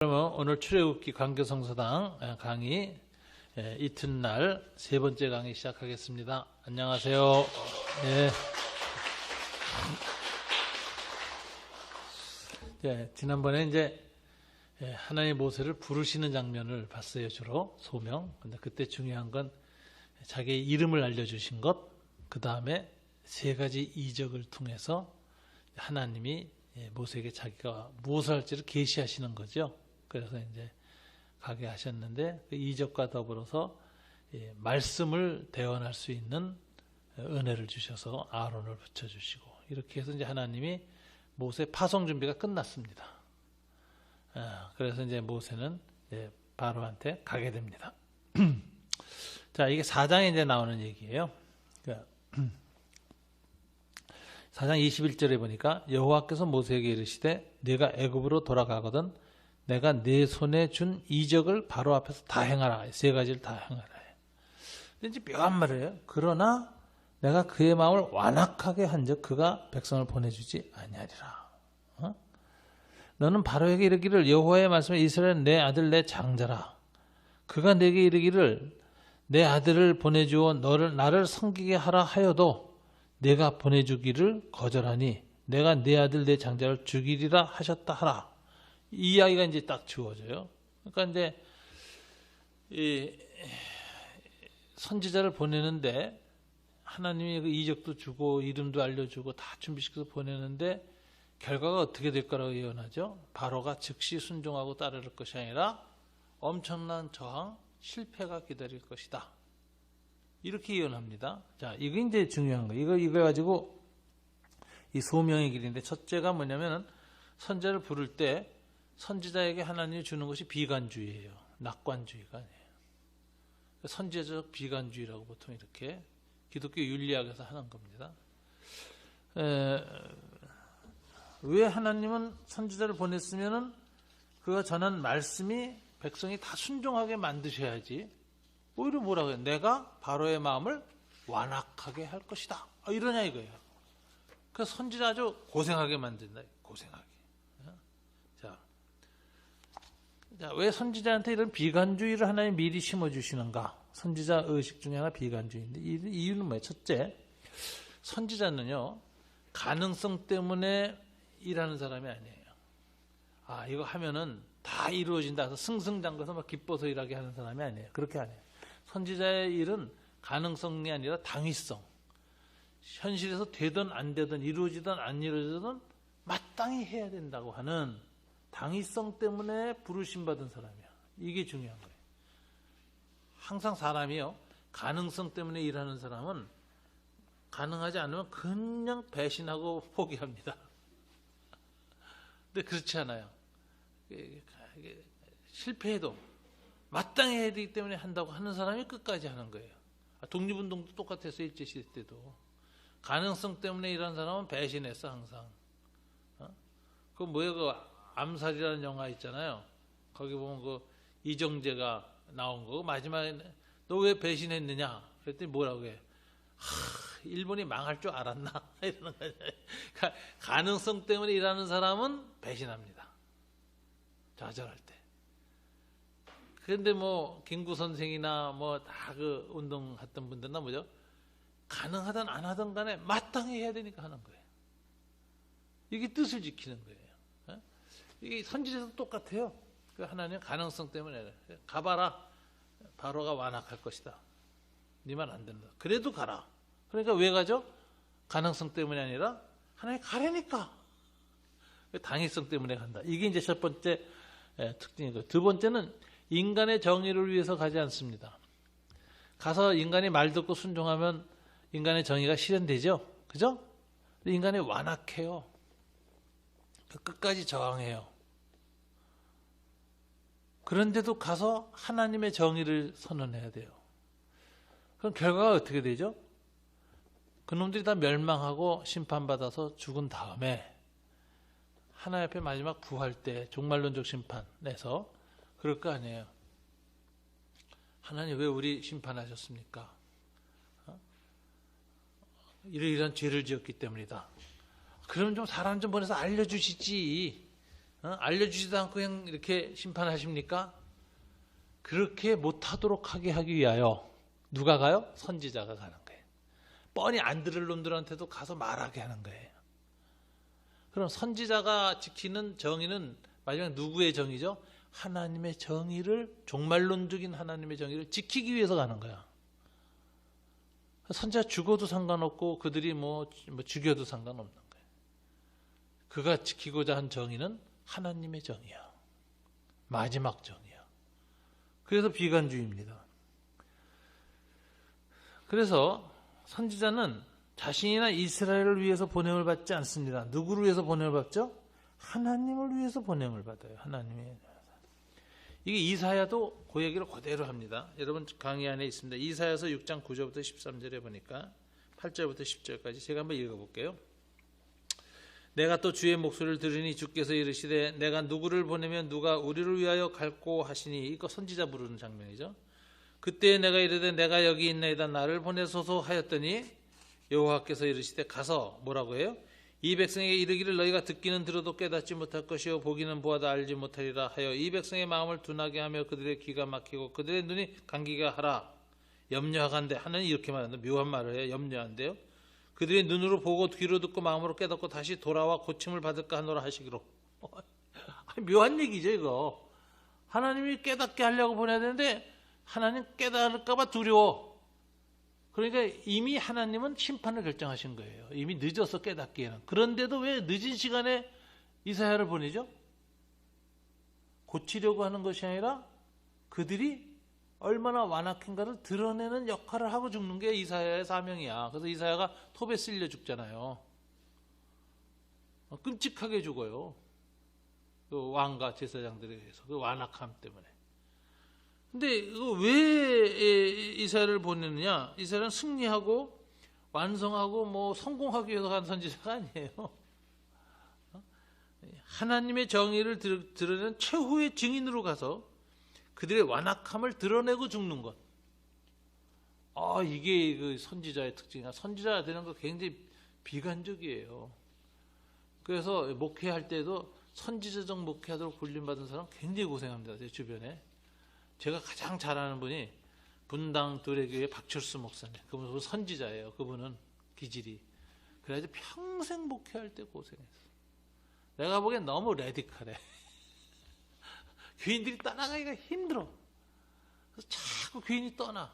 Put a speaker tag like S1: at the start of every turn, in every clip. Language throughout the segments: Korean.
S1: 그러면 오늘 출애굽기 광교성서당 강의 이튿날 세 번째 강의 시작하겠습니다. 안녕하세요. 지난번에 이제 하나님 모세를 부르시는 장면을 봤어요. 주로 소명. 근데 그때 중요한 건 자기의 이름을 알려주신 것, 그 다음에 세 가지 이적을 통해서 하나님이 모세에게 자기가 무엇을 할지를 계시하시는 거죠. 그래서 이제 가게 하셨는데 그 이적과 더불어서 말씀을 대언할 수 있는 은혜를 주셔서 아론을 붙여주시고 이렇게 해서 이제 하나님이 모세 파송 준비가 끝났습니다. 그래서 이제 모세는 바로한테 가게 됩니다. 자, 이게 4장에 이제 나오는 얘기예요. 4장 21절에 보니까 여호와께서 모세에게 이르시되 네가 애굽으로 돌아가거든 내가 네 손에 준 이적을 바로 앞에서 다 행하라. 세 가지를 다 행하라. 근데 이제 묘한 말이에요. 그러나 내가 그의 마음을 완악하게 한즉 그가 백성을 보내주지 아니하리라. 너는 바로에게 이르기를 여호와의 말씀에 이스라엘은 내 아들 내 장자라. 그가 내게 이르기를 내 아들을 보내주어 나를 섬기게 하라 하여도 내가 보내주기를 거절하니 내가 내 아들 내 장자를 죽이리라 하셨다 하라. 이 이야기가 이제 딱 주어져요. 그러니까 이제 이 선지자를 보내는데 하나님이 그 이적도 주고 이름도 알려주고 다 준비시켜서 보내는데 결과가 어떻게 될 거라고 예언하죠? 바로가 즉시 순종하고 따를 것이 아니라 엄청난 저항, 실패가 기다릴 것이다. 이렇게 예언합니다. 자, 이게 이제 중요한 거예요. 이거 가지고 이 소명의 길인데 첫째가 뭐냐면은 선지자를 부를 때 선지자에게 하나님이 주는 것이 비관주의예요. 낙관주의가 아니에요. 선지자적 비관주의라고 보통 이렇게 기독교 윤리학에서 하는 겁니다. 왜 하나님은 선지자를 보냈으면은 그가 전한 말씀이 백성이 다 순종하게 만드셔야지. 오히려 뭐라고 해요? 내가 바로의 마음을 완악하게 할 것이다. 이러냐 이거예요. 그래서 선지자 아주 고생하게 만든다. 고생하게. 자, 왜 선지자한테 이런 비관주의를 하나님 미리 심어주시는가? 선지자 의식 중에 하나 비관주의인데 이유는 뭐예요? 첫째, 선지자는요 가능성 때문에 일하는 사람이 아니에요. 이거 하면은 다 이루어진다 해서 승승장구해서 막 기뻐서 일하게 하는 사람이 아니에요. 그렇게 안 해요. 선지자의 일은 가능성이 아니라 당위성. 현실에서 되든 안 되든 이루어지든 안 이루어지든 마땅히 해야 된다고 하는 당위성 때문에 부르심 받은 사람이야. 이게 중요한 거예요. 항상 사람이요 가능성 때문에 일하는 사람은 가능하지 않으면 그냥 배신하고 포기합니다. 근데 그렇지 않아요. 실패해도 마땅히 해야 되기 때문에 한다고 하는 사람이 끝까지 하는 거예요. 독립운동도 똑같았어요. 일제시대 때도 가능성 때문에 일하는 사람은 배신했어 항상. 그 뭐예요? 그 암살이라는 영화 있잖아요. 거기 보면 그 이정재가 나온 거 마지막에 너 왜 배신했느냐? 그랬더니 뭐라고 해? 일본이 망할 줄 알았나? 이러는 거죠. 가능성 때문에 일하는 사람은 배신합니다. 좌절할 때. 그런데 뭐 김구 선생이나 뭐 다 그 운동했던 분들나 뭐죠? 가능하든 안 하든 간에 마땅히 해야 되니까 하는 거예요. 이게 뜻을 지키는 거예요. 이게 선지자도 똑같아요. 하나님 가능성 때문에 가봐라. 바로가 완악할 것이다. 네 말 안 된다. 그래도 가라. 그러니까 왜 가죠? 가능성 때문이 아니라 하나님 가려니까. 당위성 때문에 간다. 이게 이제 첫 번째 특징이고 두 번째는 인간의 정의를 위해서 가지 않습니다. 가서 인간이 말 듣고 순종하면 인간의 정의가 실현되죠. 그죠? 인간이 완악해요. 끝까지 저항해요. 그런데도 가서 하나님의 정의를 선언해야 돼요. 그럼 결과가 어떻게 되죠? 그놈들이 다 멸망하고 심판받아서 죽은 다음에 하나님 앞에 마지막 부활 때 종말론적 심판에서 그럴 거 아니에요. 하나님 왜 우리 심판하셨습니까? 이러이러한 죄를 지었기 때문이다. 그럼 좀 사람 좀 보내서 알려주시지. 알려주지도 않고 그냥 이렇게 심판하십니까? 그렇게 못하도록 하기 위하여 누가 가요? 선지자가 가는 거예요. 뻔히 안 들을 놈들한테도 가서 말하게 하는 거예요. 그럼 선지자가 지키는 정의는 마지막 누구의 정의죠? 하나님의 정의를, 종말론적인 하나님의 정의를 지키기 위해서 가는 거야. 선지자 죽어도 상관없고 그들이 뭐 죽여도 상관없는 거예요. 그가 지키고자 한 정의는 하나님의 정의야. 마지막 정의야. 그래서 비관주의입니다. 그래서 선지자는 자신이나 이스라엘을 위해서 보냄을 받지 않습니다. 누구를 위해서 보냄을 받죠? 하나님을 위해서 보냄을 받아요. 하나님의. 이게 이사야도 그 얘기를 그대로 합니다. 여러분 강의 안에 있습니다. 이사야서 6장 9절부터 13절에 보니까 8절부터 10절까지 제가 한번 읽어볼게요. 내가 또 주의 목소리를 들으니 주께서 이르시되 내가 누구를 보내면 누가 우리를 위하여 갈고 하시니, 이거 선지자 부르는 장면이죠. 그때 내가 이르되 내가 여기 있나이다 나를 보내소서 하였더니 여호와께서 이르시되 가서 뭐라고 해요? 이 백성에게 이르기를 너희가 듣기는 들어도 깨닫지 못할 것이요 보기는 보아도 알지 못하리라 하여 이 백성의 마음을 둔하게 하며 그들의 귀가 막히고 그들의 눈이 감기게 하라. 염려하간대. 하나님 이렇게 말한다. 묘한 말을 해요. 염려한대요. 그들의 눈으로 보고 귀로 듣고 마음으로 깨닫고 다시 돌아와 고침을 받을까 하노라 하시기로. 묘한 얘기죠 이거. 하나님이 깨닫게 하려고 보내야 되는데 하나님 깨달을까 봐 두려워. 그러니까 이미 하나님은 심판을 결정하신 거예요. 이미 늦어서 깨닫기에는. 그런데도 왜 늦은 시간에 이사야를 보내죠? 고치려고 하는 것이 아니라 그들이 얼마나 완악한가를 드러내는 역할을 하고 죽는 게 이사야의 사명이야. 그래서 이사야가 톱에 쓸려 죽잖아요. 끔찍하게 죽어요. 그 왕과 제사장들에 의해서 그 완악함 때문에. 근데 왜 이사야를 보내느냐? 이사야는 승리하고 완성하고 뭐 성공하기 위해서 간 선지자가 아니에요. 하나님의 정의를 드러내는 최후의 증인으로 가서 그들의 완악함을 드러내고 죽는 것. 이게 그 선지자의 특징이야. 선지자가 되는 거 굉장히 비관적이에요. 그래서 목회할 때도 선지자적 목회하도록 훈련받은 사람 굉장히 고생합니다. 제 주변에. 제가 가장 잘 아는 분이 분당 도래교회 박철수 목사님. 그분은 선지자예요. 그분은 기질이. 그래가지고 평생 목회할 때 고생했어. 내가 보기엔 너무 레디컬해. 교인들이 떠나가기가 힘들어. 그래서 자꾸 교인이 떠나.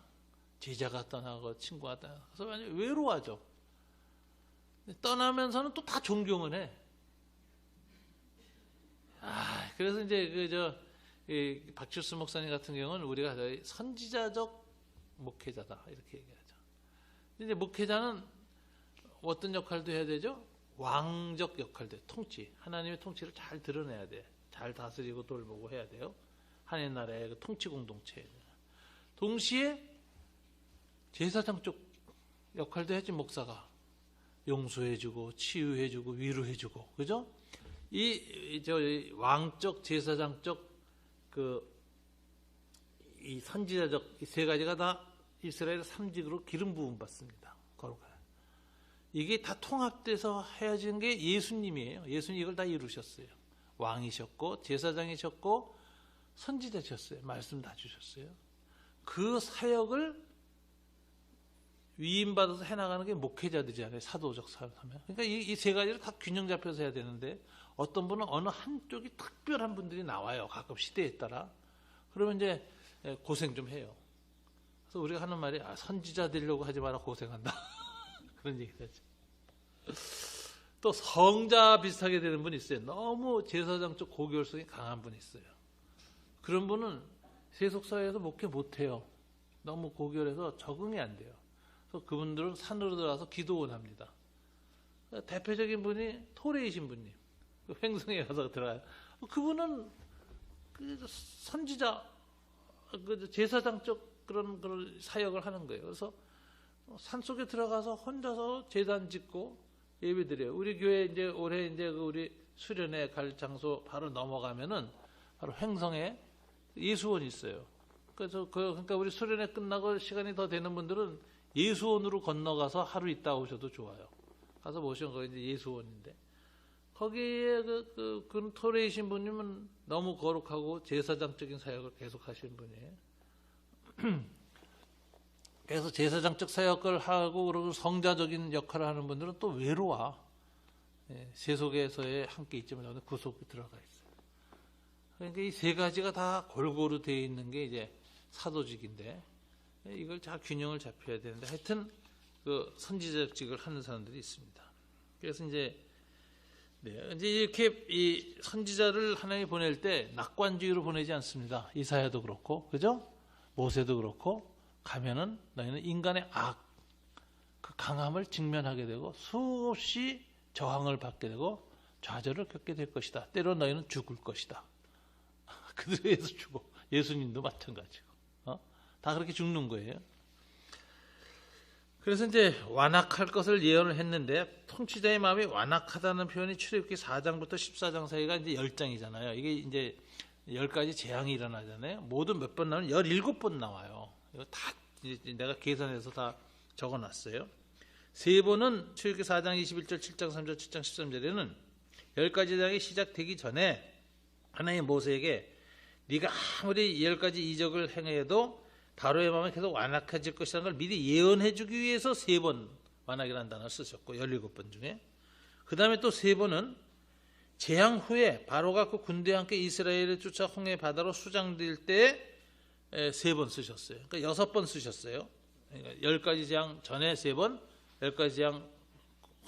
S1: 제자가 떠나고 친구가 떠나고. 그래서 완전 외로워하죠. 떠나면서는 또 다 존경을 해. 그래서 이제 박철수 목사님 같은 경우는 우리가 선지자적 목회자다 이렇게 얘기하죠. 이제 목회자는 어떤 역할도 해야 되죠? 왕적 역할도, 통치, 하나님의 통치를 잘 드러내야 돼. 잘 다스리고 돌보고 해야 돼요. 하나님 나라의 그 통치 공동체. 동시에 제사장 쪽 역할도 해야지. 목사가 용서해주고 치유해주고 위로해주고, 그죠? 이 왕적 제사장적 이 선지자적 이 세 가지가 다 이스라엘 3직으로 기름 부음 받습니다. 거룩한. 이게 다 통합돼서 해야지는 게 예수님이에요. 예수님 이걸 다 이루셨어요. 왕이셨고 제사장이셨고 선지자셨어요. 말씀 다 주셨어요. 그 사역을 위임받아서 해나가는 게 목회자들이잖아요. 사도적 사명. 그러니까 이 세 가지를 다 균형 잡혀서 해야 되는데 어떤 분은 어느 한쪽이 특별한 분들이 나와요. 가끔 시대에 따라. 그러면 이제 고생 좀 해요. 그래서 우리가 하는 말이 선지자 되려고 하지 마라, 고생한다. 그런 얘기를 하죠. 또 성자 비슷하게 되는 분이 있어요. 너무 제사장적 고교율성이 강한 분이 있어요. 그런 분은 세속사회에서 목회 못해요. 너무 고결해서 적응이 안 돼요. 그래서 그분들은 산으로 들어가서 기도원 합니다. 대표적인 분이 토레이신 분님. 횡성에 가서 들어가요. 그분은 선지자, 제사장적 그런 사역을 하는 거예요. 그래서 산속에 들어가서 혼자서 제단 짓고 예배드려요. 우리 교회 이제 올해 이제 우리 수련회 갈 장소 바로 넘어가면은 바로 횡성에 예수원이 있어요. 그래서 그러니까 우리 수련회 끝나고 시간이 더 되는 분들은 예수원으로 건너가서 하루 있다 오셔도 좋아요. 가서 모시는 거 이제 예수원인데 거기에 그 토레이신 분님은 너무 거룩하고 제사장적인 사역을 계속 하시는 분이에요. 그래서 제사장적 사역을 하고 그리고 성자적인 역할을 하는 분들은 또 외로워. 세속에서의 함께 있지만 구속에 들어가 있어요. 그러니까 이 세 가지가 다 골고루 되어 있는 게 이제 사도직인데 이걸 잘 균형을 잡혀야 되는데 하여튼 그 선지자직을 하는 사람들이 있습니다. 그래서 이제 이렇게 이 선지자를 하나님이 보낼 때 낙관주의로 보내지 않습니다. 이사야도 그렇고, 그죠? 모세도 그렇고, 가면은 너희는 인간의 악, 그 강함을 직면하게 되고 수없이 저항을 받게 되고 좌절을 겪게 될 것이다. 때로 너희는 죽을 것이다. 그들에 의해서 죽어. 예수님도 마찬가지고, 다 그렇게 죽는 거예요. 그래서 이제 완악할 것을 예언을 했는데 통치자의 마음이 완악하다는 표현이 출애굽기 4장부터 14장 사이가 이제 10장이잖아요. 이게 이제 10가지 재앙이 일어나잖아요. 모두 몇 번 나오면 17번 나와요. 이거 다 내가 계산해서 다 적어놨어요. 세 번은 출애굽기 4장 21절, 7장 3절, 7장 13절에는 10가지 재앙이 시작되기 전에 하나님 모세에게 네가 아무리 10가지 이적을 행해도 바로의 마음이 계속 완악해질 것이라는 걸 미리 예언해 주기 위해서 3번 완악이라는 단어를 쓰셨고 17번 중에 그 다음에 또 3번은 재앙 후에 바로가 그 군대와 함께 이스라엘을 쫓아 홍해 바다로 수장될 때 3번 쓰셨어요. 그러니까 6번 쓰셨어요. 그러니까 10가지 재앙 전에 3번, 10가지 재앙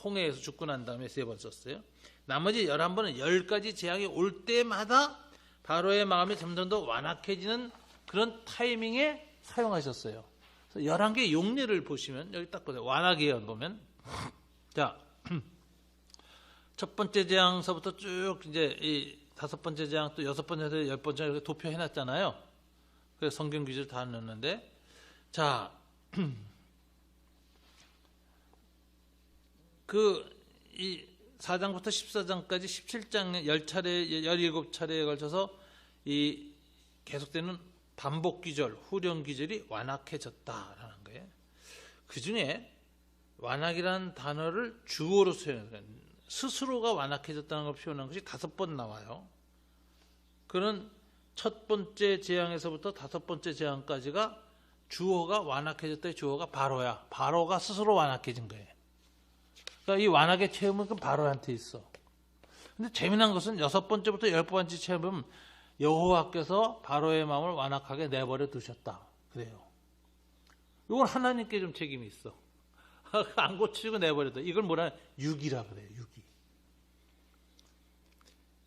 S1: 홍해에서 죽고 난 다음에 3번 썼어요. 나머지 11번은 10가지 재앙이 올 때마다 바로의 마음이 점점 더 완악해지는 그런 타이밍에 사용하셨어요. 그래서 11개의 용례를 보시면 여기 딱 보세요. 완악의 예언 보면 자, 첫 번째 재앙서부터 쭉 이제 이 5번째 재앙 또 6번째, 10번째 이렇게 도표해 놨잖아요. 그래서 성경 규제를 다 넣었는데 자, 이 4장부터 14장까지 17장 10차례, 17차례에 걸쳐서 이 계속되는 반복 기절, 후령 기절이 완악해졌다라는 거예요. 그 중에 완악이라는 단어를 주어로 사용해요. 스스로가 완악해졌다는 걸 표현한 것이 5번 나와요. 그런 첫 번째 재앙에서부터 5번째 재앙까지가 주어가 완악해졌다의 주어가 바로야. 바로가 스스로 완악해진 거예요. 그러니까 이 완악의 체험은 그 바로한테 있어. 근데 재미난 것은 6번째부터 10번째 체험은 여호와께서 바로의 마음을 완악하게 내버려 두셨다. 그래요. 이건 하나님께 좀 책임이 있어. 안 고치고 내버려둬. 이걸 뭐라 유기라 그래요. 유기.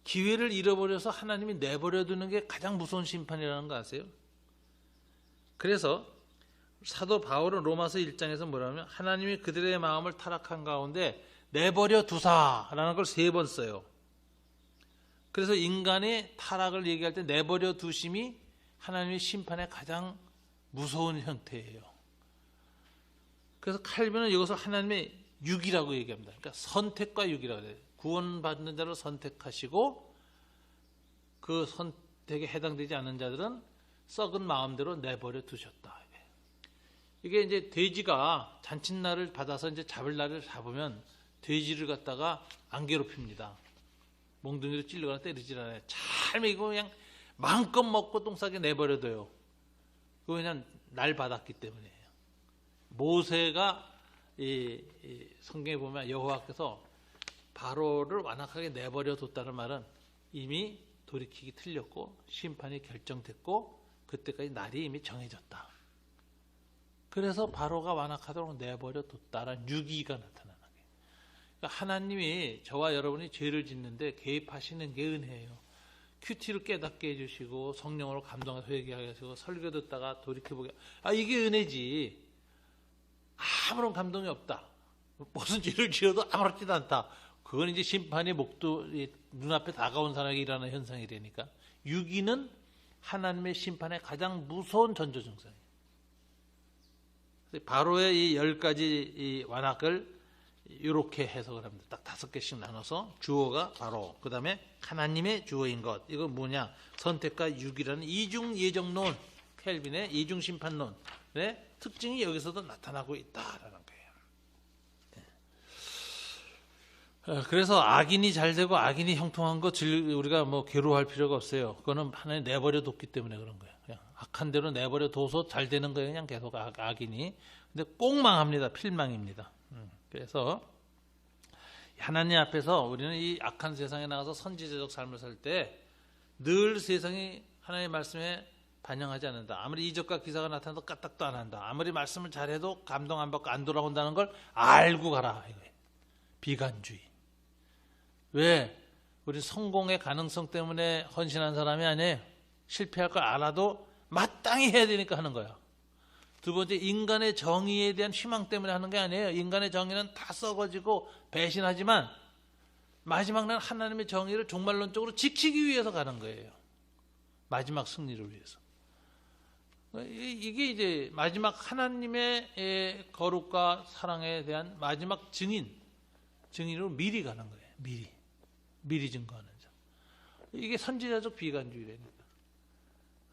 S1: 기회를 잃어버려서 하나님이 내버려 두는 게 가장 무서운 심판이라는 거 아세요? 그래서 사도 바울은 로마서 1장에서 뭐라면 하나님이 그들의 마음을 타락한 가운데 내버려 두사라는 걸 3번 써요. 그래서 인간의 타락을 얘기할 때 내버려 두심이 하나님의 심판의 가장 무서운 형태예요. 그래서 칼빈은 이것을 하나님의 육이라고 얘기합니다. 그러니까 선택과 육이라고 해요. 구원받는 자를 선택하시고 그 선택에 해당되지 않는 자들은 썩은 마음대로 내버려 두셨다. 이게 이제 돼지가 잔칫날을 받아서 이제 잡을 날을 잡으면 돼지를 갖다가 안 괴롭힙니다. 몽둥이로 찔러거나 때리질 않아요. 잘 먹이고 그냥 마음껏 먹고 똥 싸게 내버려둬요. 그거 그냥 날 받았기 때문이에요. 모세가 이 성경에 보면 여호와께서 바로를 완악하게 내버려 뒀다는 말은 이미 돌이키기 틀렸고 심판이 결정됐고 그때까지 날이 이미 정해졌다. 그래서 바로가 완악하도록 내버려 뒀다라는 유기가 나타나는 거예요. 그러니까 하나님이 저와 여러분이 죄를 짓는데 개입하시는 게 은혜예요. 큐티를 깨닫게 해주시고 성령으로 감동해서 회개하게 하시고 설교 듣다가 돌이켜보게. 이게 은혜지. 아무런 감동이 없다. 무슨 죄를 지어도 아무렇지도 않다. 그건 이제 심판의 목도 눈앞에 다가온 사람에게 일어나는 현상이 되니까 유기는 하나님의 심판의 가장 무서운 전조증상이에요. 바로의 이 10가지 이 완악을 이렇게 해석을 합니다. 딱 5개씩 나눠서 주어가 바로, 그 다음에 하나님의 주어인 것. 이건 뭐냐? 선택과 유기라는 이중 예정론, 켈빈의 이중 심판론의 특징이 여기서도 나타나고 있다라는 거예요. 그래서 악인이 잘 되고 악인이 형통한 거 우리가 뭐 괴로워할 필요가 없어요. 그거는 하나님 내버려 뒀기 때문에 그런 거예요. 그냥 악한 대로 내버려 둬서 잘 되는 거예요. 그냥 계속 악인이. 근데 꼭 망합니다. 필망입니다. 그래서 하나님 앞에서 우리는 이 악한 세상에 나가서 선지자적 삶을 살 때 늘 세상이 하나님의 말씀에 반영하지 않는다. 아무리 이적과 기사가 나타나도 까딱도 안 한다. 아무리 말씀을 잘해도 감동 안 받고 안 돌아온다는 걸 알고 가라. 이거예요. 비관주의. 왜? 우리 성공의 가능성 때문에 헌신한 사람이 아니에요. 실패할 걸 알아도 마땅히 해야 되니까 하는 거야. 두 번째, 인간의 정의에 대한 희망 때문에 하는 게 아니에요. 인간의 정의는 다 썩어지고 배신하지만 마지막 날 하나님의 정의를 종말론적으로 지키기 위해서 가는 거예요. 마지막 승리를 위해서. 이게 이제 마지막 하나님의 거룩과 사랑에 대한 마지막 증인으로 미리 가는 거예요. 미리 증거하는 자. 이게 선지자적 비관주의라니까.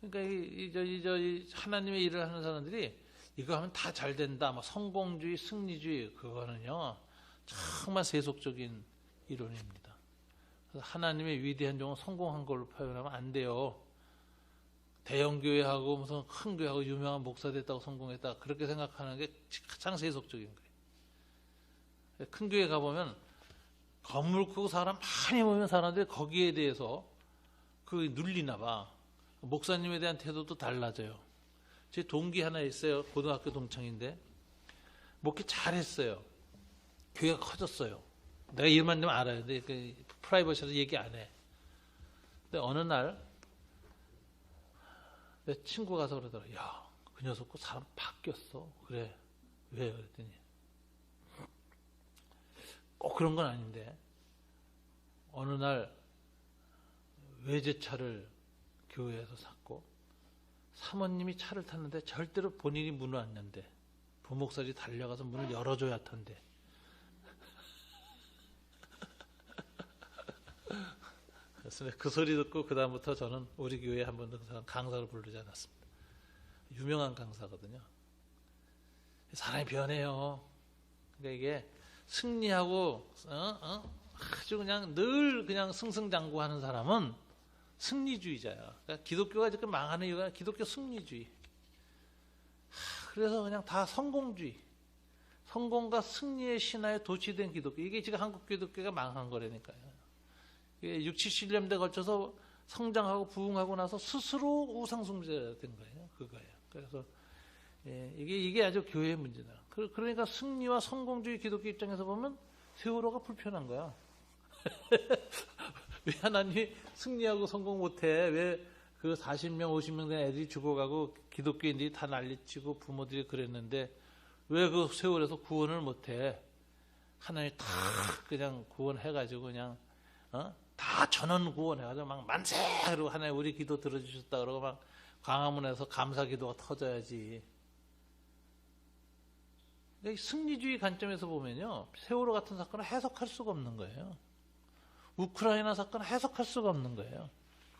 S1: 그러니까 이 하나님의 일을 하는 사람들이 이거 하면 다 잘 된다, 뭐 성공주의, 승리주의, 그거는요 정말 세속적인 이론입니다. 그래서 하나님의 위대한 종은 성공한 걸로 표현하면 안 돼요. 대형 교회하고 무슨 큰 교회하고 유명한 목사 됐다고 성공했다, 그렇게 생각하는 게 가장 세속적인 거예요. 큰 교회 가보면 건물 크고 사람 많이 모이면 사람들이 거기에 대해서 눌리나 봐. 목사님에 대한 태도도 달라져요. 제 동기 하나 있어요. 고등학교 동창인데 목회 잘했어요. 교회가 커졌어요. 내가 이름만 되면 알아요. 근데 프라이버시에서 얘기 안 해. 근데 어느 날 내 친구가 가서 그러더라. 야, 그 녀석 그 사람 바뀌었어. 그래. 왜? 그랬더니 꼭 그런 건 아닌데 어느 날 외제차를 교회에서 샀고 사모님이 차를 탔는데 절대로 본인이 문을 안 연대. 부목사들이 달려가서 문을 열어줘야 탄대. 그래서 그 소리 듣고 그 다음부터 저는 우리 교회에 한 번도 강사를 부르지 않았습니다. 유명한 강사거든요. 사람이 변해요. 그러니까 이게 승리하고 아주 그냥 늘 그냥 승승장구하는 사람은 승리주의자야. 그러니까 기독교가 지금 망하는 이유가 기독교 승리주의. 그래서 그냥 다 성공주의. 성공과 승리의 신화에 도취된 기독교. 이게 지금 한국 기독교가 망한 거라니까요. 60, 70년대 걸쳐서 성장하고 부흥하고 나서 스스로 우상숭배가 된 거예요. 그거예요. 그래서 이게 아주 교회의 문제다. 그러니까 승리와 성공주의 기독교 입장에서 보면 세월호가 불편한 거야. 왜 하나님이 승리하고 성공 못해? 왜 그 40명, 50명 된 애들이 죽어가고 기독교인들이 다 난리치고 부모들이 그랬는데 왜 그 세월에서 구원을 못해? 하나님이 다 그냥 구원해가지고 그냥 다 전원 구원해가지고 막 만세! 그러고 하나님 우리 기도 들어주셨다 그러고 막 광화문에서 감사 기도가 터져야지. 승리주의 관점에서 보면요, 세월호 같은 사건을 해석할 수가 없는 거예요. 우크라이나 사건을 해석할 수가 없는 거예요.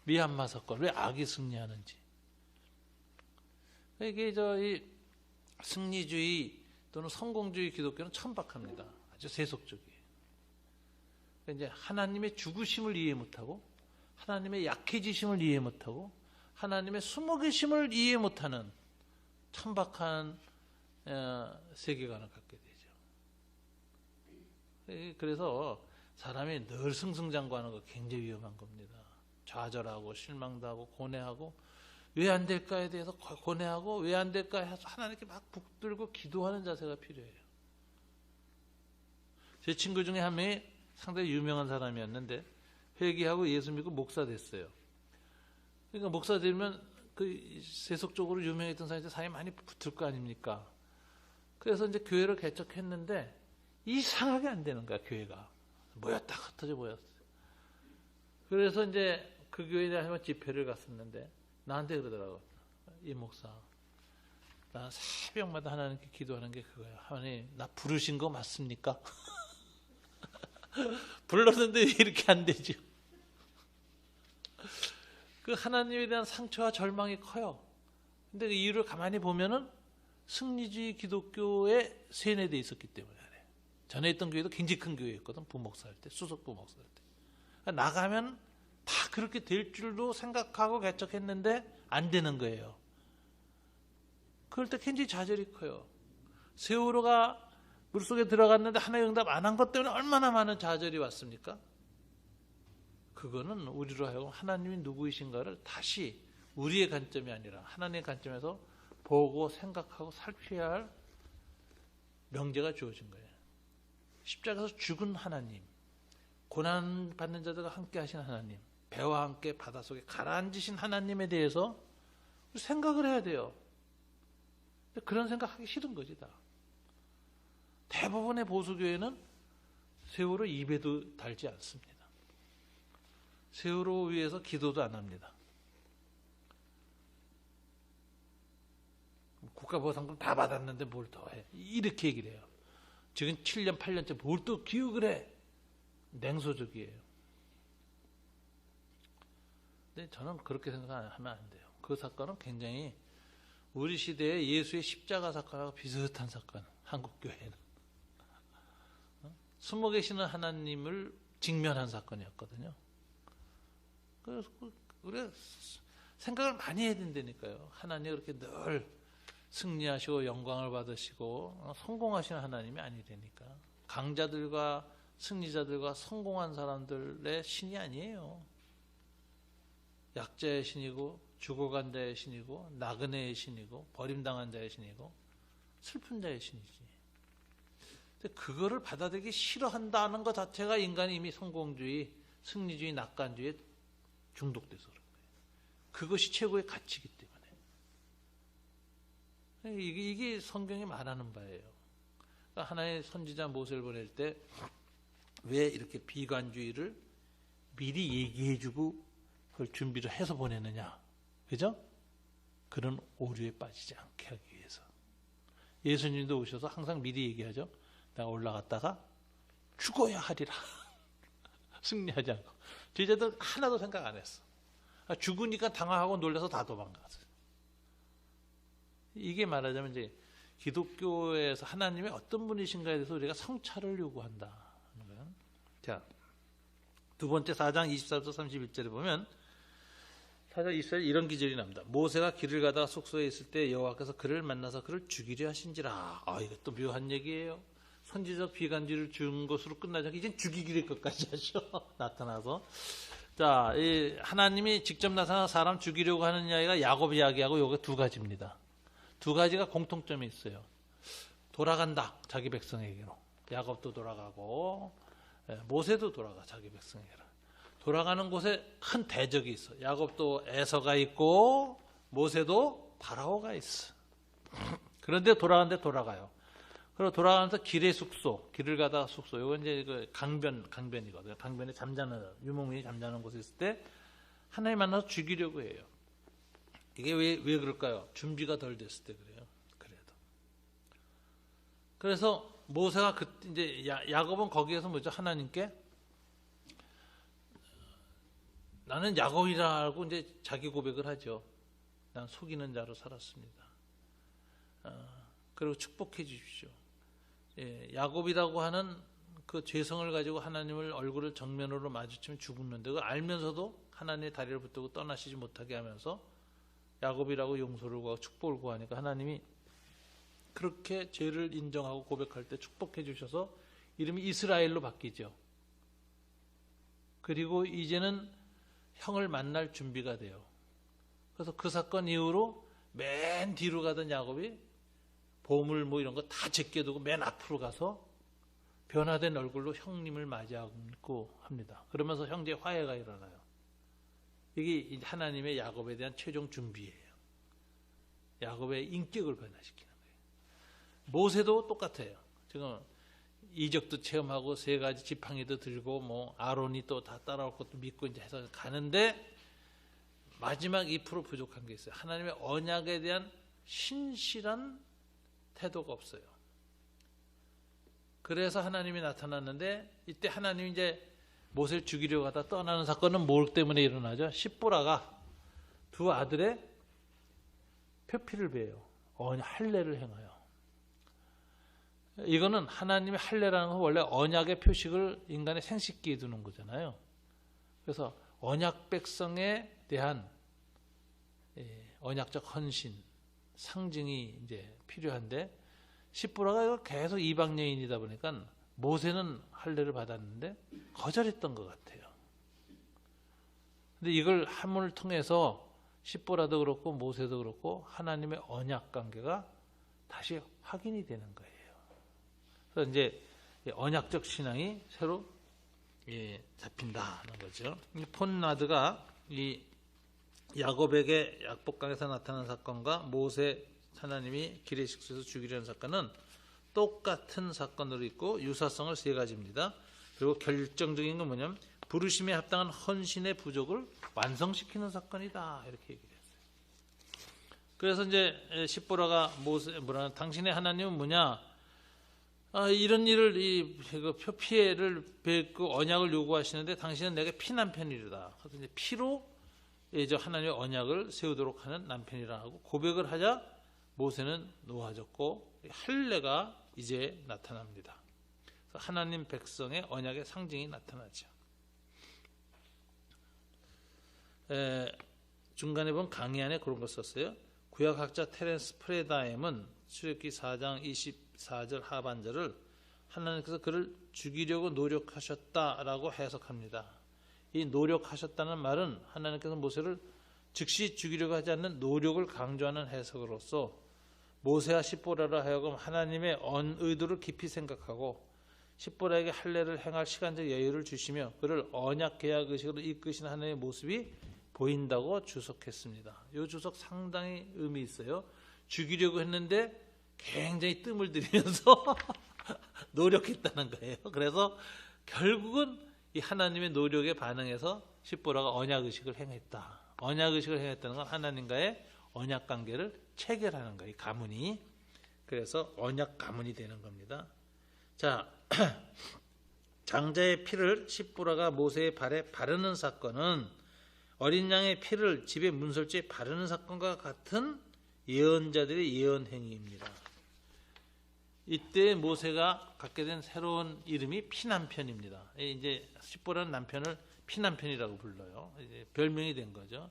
S1: 미얀마 사건, 왜 악이 승리하는지. 이게 이 승리주의 또는 성공주의 기독교는 천박합니다. 아주 세속적이에요. 이제 하나님의 죽으심을 이해 못하고, 하나님의 약해지심을 이해 못하고, 하나님의 숨어 계심을 이해 못하는 천박한 세계관을 갖게 되죠. 그래서 사람이 늘 승승장구하는 거 굉장히 위험한 겁니다. 좌절하고 실망도 하고 고뇌하고 왜 안 될까에 대해서 고뇌하고 왜 안 될까 해서 하나님께 막 붙들고 기도하는 자세가 필요해요. 제 친구 중에 한 명이 상당히 유명한 사람이었는데 회개하고 예수 믿고 목사 됐어요. 그러니까 목사 되면 그 세속적으로 유명했던 사람이 많이 붙을 거 아닙니까? 그래서 이제 교회를 개척했는데 이상하게 안 되는 거야, 교회가. 모였다 흩어져 모였어요. 그래서 이제 그 교회에 한번 집회를 갔었는데 나한테 그러더라고. 이 목사, 나 새벽마다 하나님께 기도하는 게 그거야. 하나님, 나 부르신 거 맞습니까? 불렀는데 이렇게 안 되죠. 그 하나님에 대한 상처와 절망이 커요. 근데 그 이유를 가만히 보면은 승리주의 기독교에 세뇌되어 있었기 때문에 그래요. 전에 있던 교회도 굉장히 큰 교회였거든. 부목사 할 때, 수석 부목사 할 때. 그러니까 나가면 다 그렇게 될 줄도 생각하고 개척했는데 안 되는 거예요. 그럴 때 굉장히 좌절이 커요. 세월호가 물속에 들어갔는데 하나의 응답 안 한 것 때문에 얼마나 많은 좌절이 왔습니까? 그거는 우리로 하여금 하나님이 누구이신가를 다시 우리의 관점이 아니라 하나님의 관점에서 보고 생각하고 살펴야 할 명제가 주어진 거예요. 십자가에서 죽은 하나님, 고난받는 자들과 함께 하신 하나님, 배와 함께 바닷속에 가라앉으신 하나님에 대해서 생각을 해야 돼요. 그런 생각하기 싫은 거지 다. 대부분의 보수교회는 세월호 입에도 달지 않습니다. 세월호 위해서 기도도 안 합니다. 국가보상금 다 받았는데 뭘 더 해. 이렇게 얘기를 해요. 지금 7년 8년째 뭘 또 기억을 해. 냉소적이에요. 근데 저는 그렇게 생각하면 안 돼요. 그 사건은 굉장히 우리 시대의 예수의 십자가 사건하고 비슷한 사건. 한국교회는 숨어 계시는 하나님을 직면한 사건이었거든요. 그래서 우리가 생각을 많이 해야 된다니까요. 하나님이 그렇게 늘 승리하시고 영광을 받으시고 성공하시는 하나님이 아니라니까. 강자들과 승리자들과 성공한 사람들의 신이 아니에요. 약자의 신이고 죽어간 자의 신이고 나그네의 신이고 버림당한 자의 신이고 슬픈 자의 신이지. 근데 그거를 받아들이기 싫어한다는 것 자체가 인간이 이미 성공주의, 승리주의, 낙관주의에 중독돼서 그런 거예요. 그것이 최고의 가치이기 때문에. 이게 성경이 말하는 바예요. 그러니까 하나의 선지자 모세를 보낼 때 왜 이렇게 비관주의를 미리 얘기해주고 그걸 준비를 해서 보내느냐. 그죠? 그런 오류에 빠지지 않게 하기 위해서. 예수님도 오셔서 항상 미리 얘기하죠. 내가 올라갔다가 죽어야 하리라. 승리하지 않고. 제자들 하나도 생각 안 했어. 죽으니까 당황하고 놀라서 다 도망갔어요. 이게 말하자면 이제 기독교에서 하나님이 어떤 분이신가에 대해서 우리가 성찰을 요구한다. 자, 두 번째 4장 24절 31절에 보면 4장 24절 이런 기절이 납니다. 모세가 길을 가다가 숙소에 있을 때 여호와께서 그를 만나서 그를 죽이려 하신지라. 이것도 묘한 얘기예요. 선지적 비관주의를 준 것으로 끝나지 않고 이젠 죽이기를 것까지 하죠. 나타나서. 자, 이 하나님이 직접 나타나서 사람 죽이려고 하는 이야기가 야곱 이야기하고 요게 두 가지입니다. 두 가지가 공통점이 있어요. 돌아간다. 자기 백성에게로. 야곱도 돌아가고 모세도 돌아가. 자기 백성에게로. 돌아가는 곳에 큰 대적이 있어. 야곱도 에서가 있고 모세도 파라오가 있어. 그런데 돌아가는데 돌아가요. 그리고 돌아가면서 길의 숙소, 길을 가다가 숙소. 이건 이제 그 강변이거든요. 강변에 잠자는 유목민이 잠자는 곳에 있을 때 하나님 만나서 죽이려고 해요. 이게 왜 그럴까요? 준비가 덜 됐을 때 그래요. 그래도. 그래서 모세가 이제 야곱은 거기에서 뭐죠? 하나님께 나는 야곱이라고 이제 자기 고백을 하죠. 난 속이는 자로 살았습니다. 그리고 축복해 주십시오. 야곱이라고 하는 그 죄성을 가지고 하나님을 얼굴을 정면으로 마주치면 죽었는데 그걸 알면서도 하나님의 다리를 붙들고 떠나시지 못하게 하면서 야곱이라고 용서를 구하고 축복을 구하니까 하나님이 그렇게 죄를 인정하고 고백할 때 축복해 주셔서 이름이 이스라엘로 바뀌죠. 그리고 이제는 형을 만날 준비가 돼요. 그래서 그 사건 이후로 맨 뒤로 가던 야곱이 보물 뭐 이런 거 다 제껴두고 맨 앞으로 가서 변화된 얼굴로 형님을 맞이하고 합니다. 그러면서 형제 화해가 일어나요. 이게 하나님의 야곱에 대한 최종 준비예요. 야곱의 인격을 변화시키는 거예요. 모세도 똑같아요. 지금 이적도 체험하고 세 가지 지팡이도 들고 뭐 아론이 또 다 따라올 것도 믿고 이제 해서 가는데 마지막 2% 부족한 게 있어요. 하나님의 언약에 대한 신실한 태도가 없어요. 그래서 하나님이 나타났는데 이때 하나님이 이제 모세를 죽이려고 하다 떠나는 사건은 뭘 때문에 일어나죠? 십보라가 두 아들의 표피를 베요. 할례를 행하여. 이거는 하나님의 할례라는 건 원래 언약의 표식을 인간의 생식기에 두는 거잖아요. 그래서 언약 백성에 대한 언약적 헌신, 상징이 이제 필요한데 십보라가 계속 이방 여인이다 보니까 모세는 할례를 받았는데 거절했던 것 같아요. 근데 이걸 함을 통해서 십보라도 그렇고 모세도 그렇고 하나님의 언약 관계가 다시 확인이 되는 거예요. 그래서 이제 언약적 신앙이 새로 잡힌다는 거죠. 이 폰나드가 이 야곱에게 약복강에서 나타난 사건과 모세 하나님이 기레식소에서 죽이려는 사건은 똑같은 사건으로 있고 유사성을 세 가지입니다. 그리고 결정적인 건 뭐냐면 부르심에 합당한 헌신의 부족을 완성시키는 사건이다 이렇게 얘기를 했어요. 그래서 이제 십보라가 당신의 하나님은 뭐냐? 이런 일을 피해를 뵙고 언약을 요구하시는데 당신은 내게 피난편이다. 그래서 이제 피로 이제 하나님의 언약을 세우도록 하는 남편이라 하고 고백을 하자 모세는 놓아졌고 할례가 이제 나타납니다. 그래서 하나님 백성의 언약의 상징이 나타나죠. 중간에 보면 강의 안에 그런 거 썼어요. 구약학자 테렌스 프레다임은 출애굽기 4장 24절 하반절을 하나님께서 그를 죽이려고 노력하셨다라고 해석합니다. 이 노력하셨다는 말은 하나님께서 모세를 즉시 죽이려고 하지 않는 노력을 강조하는 해석으로서 모세와 십보라로 하여금 하나님의 의도를 깊이 생각하고 십보라에게 할례를 행할 시간적 여유를 주시며 그를 언약 계약 의식으로 이끄시는 하나님의 모습이 보인다고 주석했습니다. 이 주석 상당히 의미 있어요. 죽이려고 했는데 굉장히 뜸을 들이면서 노력했다는 거예요. 그래서 결국은 이 하나님의 노력에 반응해서 십보라가 언약의식을 행했다. 언약의식을 행했다는 건 하나님과의 언약관계를 체결하는 거예요. 가문이. 그래서 언약 가문이 되는 겁니다. 자, 장자의 피를 십보라가 모세의 발에 바르는 사건은 어린 양의 피를 집의 문설주에 바르는 사건과 같은 예언자들의 예언 행위입니다. 이때 모세가 갖게 된 새로운 이름이 피난편입니다. 이제 십보라는 남편을 피난편이라고 불러요. 이제 별명이 된 거죠.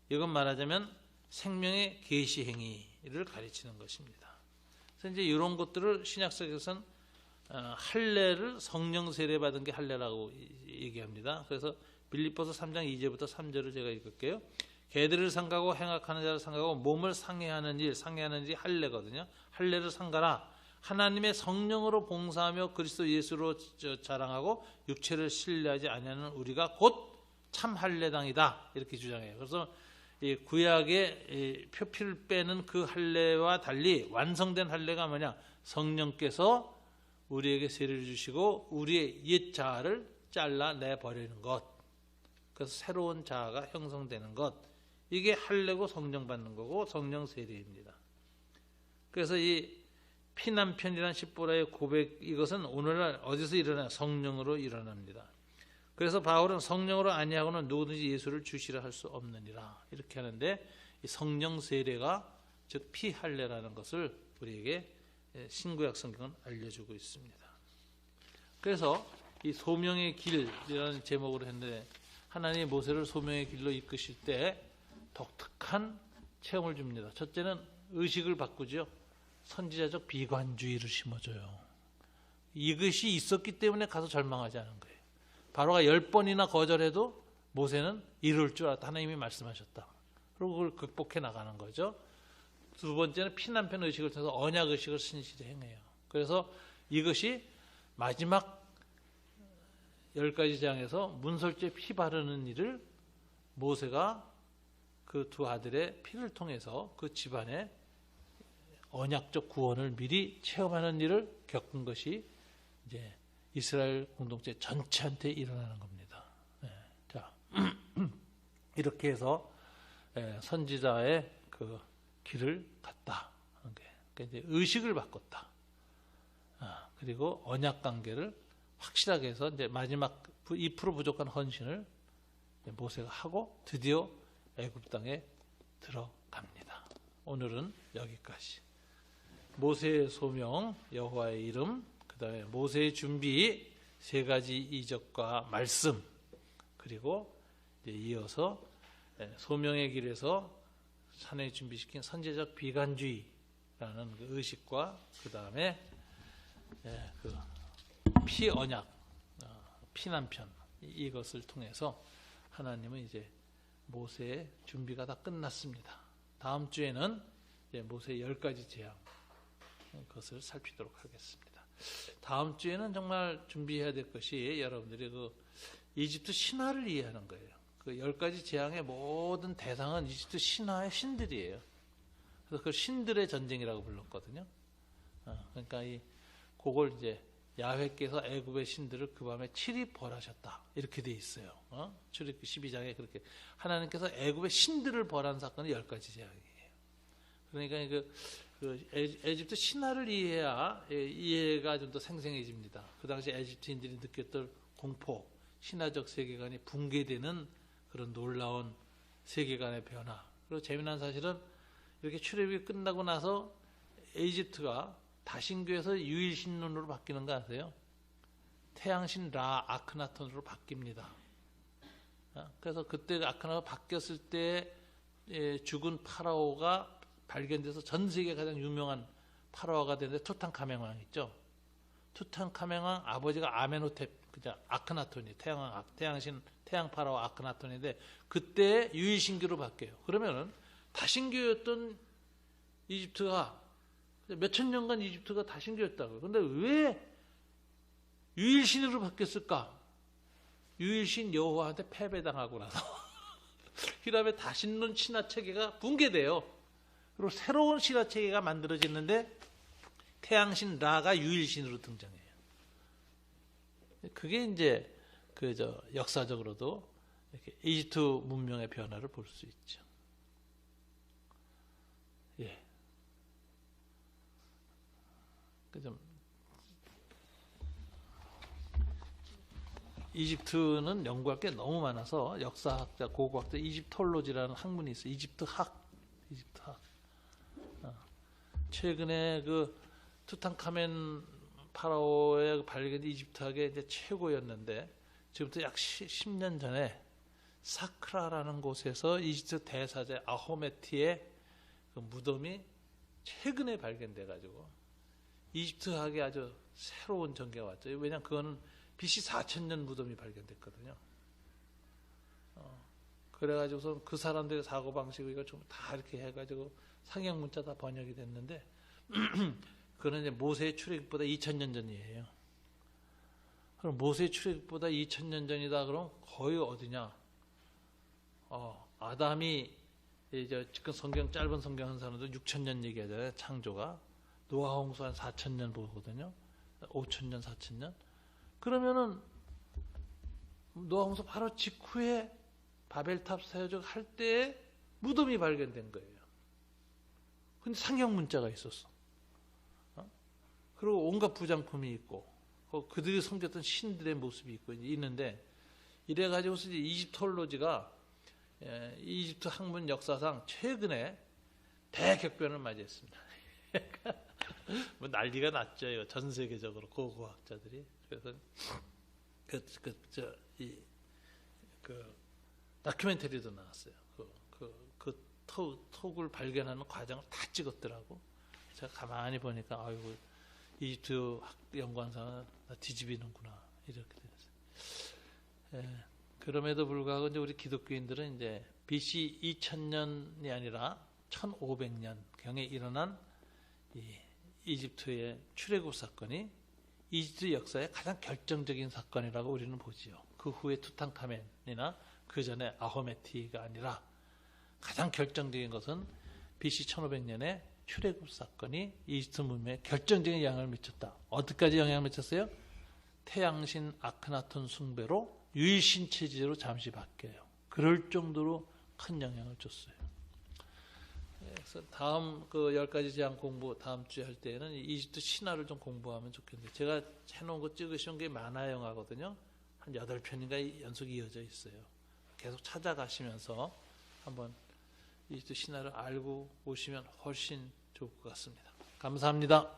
S1: 이건 말하자면 생명의 계시 행위를 가르치는 것입니다. 그래서 이제 이런 것들을 신약성에서는 할례를 성령 세례 받은 게 할례라고 얘기합니다. 그래서 빌립보서 3장 2절부터 3절을 제가 읽을게요. 개들을 상가고 행악하는 자를 상가고 몸을 상해하는 일이 할례거든요. 할례를 상가라. 하나님의 성령으로 봉사하며 그리스도 예수로 자랑하고 육체를 신뢰하지 아니하는 우리가 곧 참 할례당이다 이렇게 주장해요. 그래서 이 구약의 표피를 빼는 그 할례와 달리 완성된 할례가 뭐냐? 성령께서 우리에게 세례를 주시고 우리의 옛 자아를 잘라내 버리는 것. 그래서 새로운 자아가 형성되는 것. 이게 할례고 성령 받는 거고 성령 세례입니다. 그래서 이 피난편이란 십보라의 고백 이것은 오늘날 어디서 일어나요? 성령으로 일어납니다. 그래서 바울은 성령으로 아니하고는 누구든지 예수를 주시라 할 수 없느니라 이렇게 하는데 이 성령 세례가 즉 피할례라는 것을 우리에게 신구약 성경은 알려주고 있습니다. 그래서 이 소명의 길이라는 제목으로 했는데 하나님이 모세를 소명의 길로 이끄실 때 독특한 체험을 줍니다. 첫째는 의식을 바꾸죠. 선지자적 비관주의를 심어줘요. 이것이 있었기 때문에 가서 절망하지 않은 거예요. 바로가 10번이나 거절해도 모세는 이룰 줄 알았다. 하나님이 말씀하셨다. 그리고 그걸 극복해 나가는 거죠. 두 번째는 피난편 의식을 통해서 언약 의식을 신실히 행해요. 그래서 이것이 마지막 10가지 장에서 문설주에 피 바르는 일을 모세가 그 두 아들의 피를 통해서 그 집안의 언약적 구원을 미리 체험하는 일을 겪은 것이 이제 이스라엘 공동체 전체한테 일어나는 겁니다. 자, 이렇게 해서 선지자의 그 길을 갔다 하는 게 그러니까 이제 의식을 바꿨다. 그리고 언약 관계를 확실하게 해서 이제 마지막 2% 부족한 헌신을 모세가 하고 드디어 애굽 땅에 들어갑니다. 오늘은 여기까지. 모세의 소명, 여호와의 이름, 그 다음에 모세의 준비, 세 가지 이적과 말씀, 그리고 이제 이어서 소명의 길에서 산에 준비시킨 선제적 비관주의라는 그 의식과 그 다음에 그 피언약, 피난편, 이것을 통해서 하나님은 이제 모세의 준비가 다 끝났습니다. 다음 주에는 이제 모세의 10가지 재앙, 그것을 살피도록 하겠습니다. 다음 주에는 정말 준비해야 될 것이 여러분들이 그 이집트 신화를 이해하는 거예요. 그 10가지 재앙의 모든 대상은 이집트 신화의 신들이에요. 그래서 그 신들의 전쟁이라고 불렀거든요. 그러니까 그걸 이제 야훼께서 애굽의 신들을 그 밤에 7이 벌하셨다. 이렇게 돼 있어요. 출애굽기 12장에 그렇게 하나님께서 애굽의 신들을 벌한 사건이 10가지 재앙이에요. 그러니까 그 에집트 신화를 이해해야 이해가 좀 더 생생해집니다. 그 당시 에집트인들이 느꼈던 공포, 신화적 세계관이 붕괴되는 그런 놀라운 세계관의 변화. 그리고 재미난 사실은 이렇게 출애굽이 끝나고 나서 에집트가 다신교에서 유일신론으로 바뀌는 거 아세요? 태양신 라 아크나톤으로 바뀝니다. 그래서 그때 아크나톤 바뀌었을 때 죽은 파라오가 발견돼서 전 세계 가장 유명한 파라오가 되는데 투탕카멘왕 있죠. 투탕카멘왕 아버지가 아메노텝, 그죠? 아크나톤이 태양신 태양 파라오 아크나톤인데 그때 유일신교로 바뀌어요. 그러면은 다신교였던 이집트가 몇천 년간 이집트가 다신교였다고요. 그런데 왜 유일신으로 바뀌었을까? 유일신 여호와한테 패배당하고 나서 히람의 다신론 신화체계가 붕괴돼요. 그리고 새로운 신화체계가 만들어지는데 태양신 라가 유일신으로 등장해요. 그게 이제 역사적으로도 이렇게 이집트 문명의 변화를 볼 수 있죠. 예. 좀 이집트는 연구할 게 너무 많아서 역사학자, 고고학자 이집톨로지라는 학문이 있어요. 이집트학. 최근에 그 투탕카멘 파라오의 발견 이집트학의 이제 최고였는데 지금부터 약 10년 전에 사크라라는 곳에서 이집트 대사제 아호메티의 그 무덤이 최근에 발견돼 가지고 이집트학에 아주 새로운 전개가 왔죠. 왜냐하면 그거는 BC 4000년 무덤이 발견됐거든요. 그래가지고서 그 사람들의 사고방식을 이거 좀 다 이렇게 해가지고 상형 문자 다 번역이 됐는데, 그거는 이제 모세의 출애굽보다 2000년 전이에요. 그럼 모세의 출애굽보다 2000년 전이다 그럼 거의 어디냐? 아담이 이제 지금 성경 짧은 성경 한 사람도 6000년 얘기하잖아요. 창조가. 노아 홍수 한 4000년 보거든요. 5000년, 4000년. 그러면은 노아 홍수 바로 직후에 바벨탑 세워져 할 때에 무덤이 발견된 거예요. 근데 상형 문자가 있었어. 그리고 온갖 부장품이 있고 그들이 섬겼던 신들의 모습이 있고 있는데, 이래가지고서 이집톨로지가 이집트 학문 역사상 최근에 대격변을 맞이했습니다. 뭐 난리가 났죠. 전 세계적으로 고고학자들이. 그래서 그 다큐멘터리도 나왔어요. 톡을 발견하는 과정을 다 찍었더라고. 제가 가만히 보니까 아이고 이집트 연구한 사람은 뒤집이는구나 이렇게 됐어요. 그럼에도 불구하고 이제 우리 기독교인들은 이제 BC 2000년이 아니라 1500년 경에 일어난 이 이집트의 출애굽 사건이 이집트 역사의 가장 결정적인 사건이라고 우리는 보지요. 그 후에 투탕카멘이나 그 전에 아호메티가 아니라 가장 결정적인 것은 BC 1500년에 출애굽 사건이 이집트 문명에 결정적인 영향을 미쳤다. 어디까지 영향을 미쳤어요? 태양신 아크나톤 숭배로 유일신 체제로 잠시 바뀌어요. 그럴 정도로 큰 영향을 줬어요. 그래서 다음 그 10가지 재앙 공부 다음 주에 할 때에는 이집트 신화를 좀 공부하면 좋겠는데, 제가 해놓은 거 찍으신 게 만화 영화거든요. 한 8편인가 연속 이어져 있어요. 계속 찾아가시면서 한번 이집트 신화를 알고 오시면 훨씬 좋을 것 같습니다. 감사합니다.